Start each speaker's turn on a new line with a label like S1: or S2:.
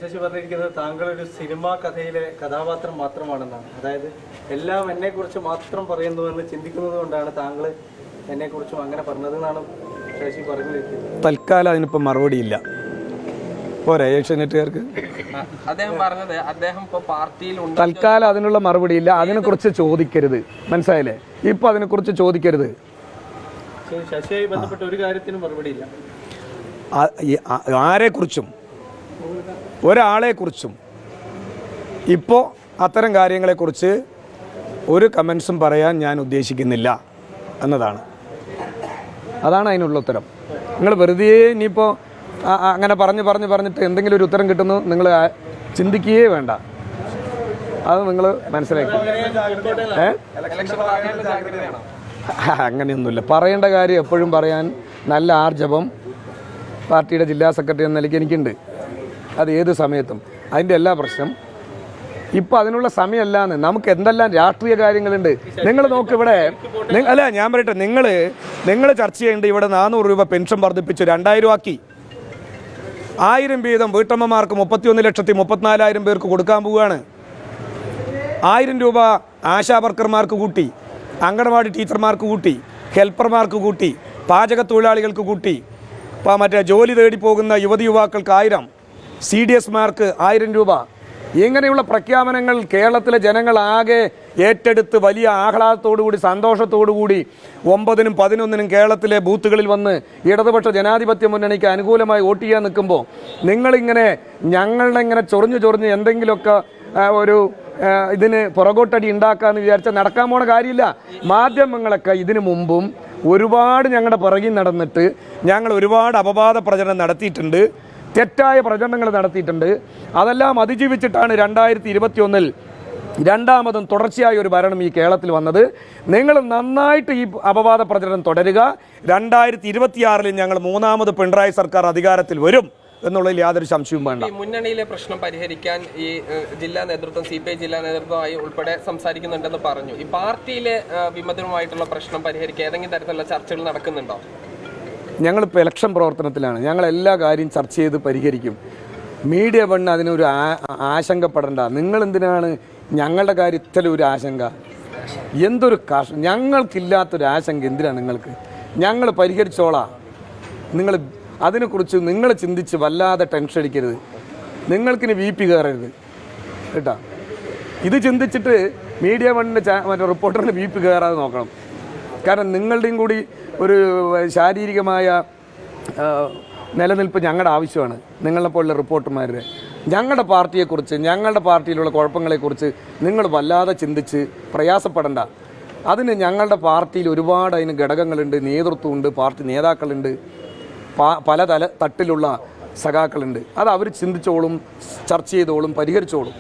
S1: ശശി പറഞ്ഞിരിക്കുന്നത് താങ്കൾ ഒരു സിനിമാ കഥയിലെ കഥാപാത്രം മാത്രമാണെന്നാണ്. അതായത് എല്ലാം എന്നെക്കുറിച്ച് മാത്രം പറയുന്നുവെന്ന് ചിന്തിക്കുന്നത് കൊണ്ടാണ് താങ്കൾ എന്നെക്കുറിച്ചും അങ്ങനെ പറഞ്ഞതെന്നാണ് ശശി പറഞ്ഞു വെക്കുന്നത്.
S2: തൽക്കാലം അതിനിപ്പോൾ മറുപടിയില്ല. പോരെ ഏഷ്യാനെറ്റുകാർക്ക് തൽക്കാലം അതിനുള്ള മറുപടിയില്ല. അതിനെക്കുറിച്ച് ചോദിക്കരുത്, മനസ്സിലായില്ലേ? ഇപ്പം അതിനെക്കുറിച്ച് ചോദിക്കരുത്.
S1: ശശിയായി ബന്ധപ്പെട്ട ഒരു കാര്യത്തിനും മറുപടിയില്ല.
S2: ആരെക്കുറിച്ചും ഒരാളെക്കുറിച്ചും ഇപ്പോൾ അത്തരം കാര്യങ്ങളെക്കുറിച്ച് ഒരു കമൻസും പറയാൻ ഞാൻ ഉദ്ദേശിക്കുന്നില്ല എന്നതാണ്. അതാണ് അതിനുള്ള ഉത്തരം. നിങ്ങൾ വെറുതെ ഇനിയിപ്പോൾ അങ്ങനെ പറഞ്ഞിട്ട് എന്തെങ്കിലും ഒരു ഉത്തരം കിട്ടുന്നു നിങ്ങൾ ചിന്തിക്കുകയേ വേണ്ട. അത് നിങ്ങൾ മനസ്സിലാക്കി. അങ്ങനെയൊന്നുമില്ല. പറയേണ്ട കാര്യം എപ്പോഴും പറയാൻ നല്ല ആർജവം പാർട്ടിയുടെ ജില്ലാ സെക്രട്ടറി എന്ന നിലയ്ക്ക് എനിക്കുണ്ട്. അത് ഏത് സമയത്തും. അതിൻ്റെ എല്ലാ പ്രശ്നം ഇപ്പം അതിനുള്ള സമയമല്ലാന്ന്. നമുക്ക് എന്തെല്ലാം രാഷ്ട്രീയ കാര്യങ്ങളുണ്ട്. നിങ്ങൾ നോക്ക് ഇവിടെ അല്ല ഞാൻ പറയട്ടെ, നിങ്ങൾ ചർച്ച ചെയ്യേണ്ടത് ഇവിടെ 400 രൂപ പെൻഷൻ വർദ്ധിപ്പിച്ച് 2000 ആക്കി. 1000 വീതം വീട്ടമ്മമാർക്ക് 31,34,000 പേർക്ക് കൊടുക്കാൻ പോവുകയാണ്. 1000 രൂപ ആശാ വർക്കർമാർക്ക് കൂട്ടി, അങ്കണവാടി ടീച്ചർമാർക്ക് കൂട്ടി, ഹെൽപ്പർമാർക്ക് കൂട്ടി, പാചക തൊഴിലാളികൾക്ക് കൂട്ടി, മറ്റേ ജോലി തേടി പോകുന്ന യുവക്കൾക്ക് 1000, CDSമാർക്ക് 1000 രൂപ. ഇങ്ങനെയുള്ള പ്രഖ്യാപനങ്ങൾ കേരളത്തിലെ ജനങ്ങളാകെ ഏറ്റെടുത്ത് വലിയ ആഹ്ലാദത്തോടുകൂടി സന്തോഷത്തോടുകൂടി 9-നും 11-നും കേരളത്തിലെ ബൂത്തുകളിൽ വന്ന് ഇടതുപക്ഷ ജനാധിപത്യ മുന്നണിക്ക് അനുകൂലമായി വോട്ട് ചെയ്യാൻ നിൽക്കുമ്പോൾ നിങ്ങളിങ്ങനെ ഞങ്ങളിങ്ങനെ ചൊറിഞ്ഞ് എന്തെങ്കിലുമൊക്കെ ഒരു ഇതിന് പുറകോട്ടടി ഉണ്ടാക്കാമെന്ന് വിചാരിച്ചാൽ നടക്കാൻ പോണ കാര്യമില്ല. മാധ്യമങ്ങളൊക്കെ ഇതിനു മുമ്പും ഒരുപാട് ഞങ്ങളുടെ പുറകിൽ നടന്നിട്ട് ഞങ്ങൾ ഒരുപാട് അപവാദ പ്രചരണം നടത്തിയിട്ടുണ്ട്, തെറ്റായ പ്രചരണങ്ങൾ നടത്തിയിട്ടുണ്ട്. അതെല്ലാം അതിജീവിച്ചിട്ടാണ് 2021 രണ്ടാമതും തുടർച്ചയായ ഒരു ഭരണം ഈ കേരളത്തിൽ വന്നത്. നിങ്ങൾ നന്നായിട്ട് ഈ അപവാദ പ്രചരണം തുടരുക. 2026 ഞങ്ങൾ 3ാമത് പിണറായി സർക്കാർ അധികാരത്തിൽ വരും എന്നുള്ളതിൽ യാതൊരു സംശയവും വേണ്ട.
S3: മുന്നണിയിലെ പ്രശ്നം പരിഹരിക്കാൻ ഈ ജില്ലാ നേതൃത്വം CPI ജില്ലാ നേതൃത്വമായി ഉൾപ്പെടെ സംസാരിക്കുന്നുണ്ടെന്ന് പറഞ്ഞു. ഈ പാർട്ടിയിലെ വിമതരുമായിട്ടുള്ള പ്രശ്നം പരിഹരിക്കാൻ ഏതെങ്കിലും തരത്തിലുള്ള ചർച്ചകൾ നടക്കുന്നുണ്ടോ?
S2: ഞങ്ങളിപ്പോൾ ഇലക്ഷൻ പ്രവർത്തനത്തിലാണ്. ഞങ്ങൾ എല്ലാ കാര്യം ചർച്ച ചെയ്ത് പരിഹരിക്കും. മീഡിയ വണ്ണ് അതിനൊരു ആശങ്കപ്പെടേണ്ട. നിങ്ങളെന്തിനാണ് ഞങ്ങളുടെ കാര്യത്തിൽ ഒരു ആശങ്ക? എന്തൊരു ഞങ്ങൾക്കില്ലാത്തൊരു ആശങ്ക എന്തിനാണ് നിങ്ങൾക്ക്? ഞങ്ങൾ പരിഹരിച്ചോളാം. നിങ്ങൾ അതിനെക്കുറിച്ച് നിങ്ങൾ ചിന്തിച്ച് വല്ലാതെ ടെൻഷൻ അടിക്കരുത്. നിങ്ങൾക്കിനി BP കയറരുത് കേട്ടോ. ഇത് ചിന്തിച്ചിട്ട് മീഡിയ വണ്ണിൻ്റെ മറ്റേ റിപ്പോർട്ടറിന് BP കയറാതെ നോക്കണം. കാരണം നിങ്ങളുടെയും കൂടി ഒരു ശാരീരികമായ നിലനിൽപ്പ് ഞങ്ങളുടെ ആവശ്യമാണ്. നിങ്ങളെപ്പോലുള്ള റിപ്പോർട്ടർമാരുടെ ഞങ്ങളുടെ പാർട്ടിയെക്കുറിച്ച് ഞങ്ങളുടെ പാർട്ടിയിലുള്ള കുഴപ്പങ്ങളെക്കുറിച്ച് നിങ്ങൾ വല്ലാതെ ചിന്തിച്ച് പ്രയാസപ്പെടണ്ട. അതിന് ഞങ്ങളുടെ പാർട്ടിയിൽ ഒരുപാട് അതിന് ഘടകങ്ങളുണ്ട്, നേതൃത്വമുണ്ട്, പാർട്ടി നേതാക്കളുണ്ട്, പല തട്ടിലുള്ള സഖാക്കളുണ്ട്. അത് അവർ ചിന്തിച്ചോളും, ചർച്ച ചെയ്തോളും, പരിഹരിച്ചോളും.